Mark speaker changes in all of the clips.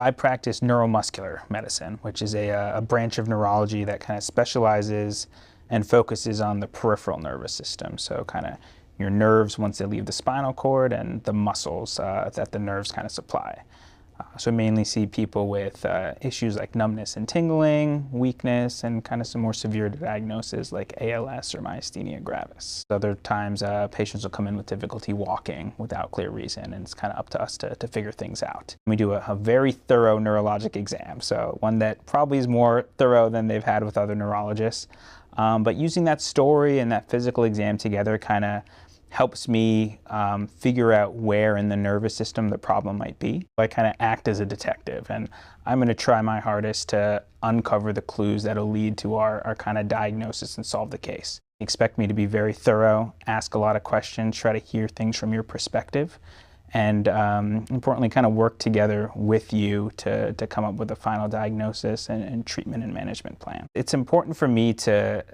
Speaker 1: I practice neuromuscular medicine, which is a branch of neurology that kind of specializes and focuses on the peripheral nervous system. So kind of your nerves once they leave the spinal cord and the muscles that the nerves kind of supply. So I mainly see people with issues like numbness and tingling, weakness, and kind of some more severe diagnoses like ALS or myasthenia gravis. Other times patients will come in with difficulty walking without clear reason, and it's kind of up to us to figure things out. We do a very thorough neurologic exam, so one that probably is more thorough than they've had with other neurologists. But using that story and that physical exam together kind of helps me figure out where in the nervous system the problem might be. I kind of act as a detective, and I'm going to try my hardest to uncover the clues that will lead to our kind of diagnosis and solve the case. Expect me to be very thorough, ask a lot of questions, try to hear things from your perspective, and importantly kind of work together with you to come up with a final diagnosis and treatment and management plan. It's important for me to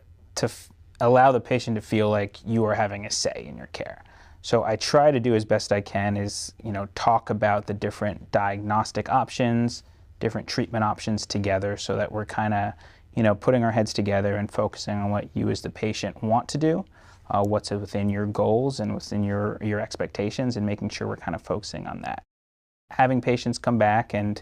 Speaker 1: allow the patient to feel like you are having a say in your care. So I try to do as best I can is, talk about the different diagnostic options, different treatment options together so that we're kind of, putting our heads together and focusing on what you as the patient want to do, what's within your goals and within your expectations, and making sure we're kind of focusing on that. Having patients come back and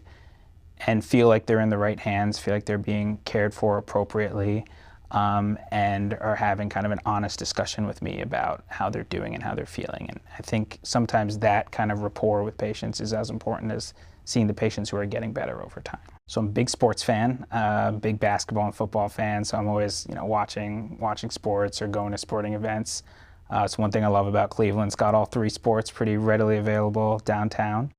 Speaker 1: feel like they're in the right hands, feel like they're being cared for appropriately, and are having kind of an honest discussion with me about how they're doing and how they're feeling. And I think sometimes that kind of rapport with patients is as important as seeing the patients who are getting better over time. So I'm a big sports fan, big basketball and football fan, so I'm always watching sports or going to sporting events. It's one thing I love about Cleveland. It's got all three sports pretty readily available downtown.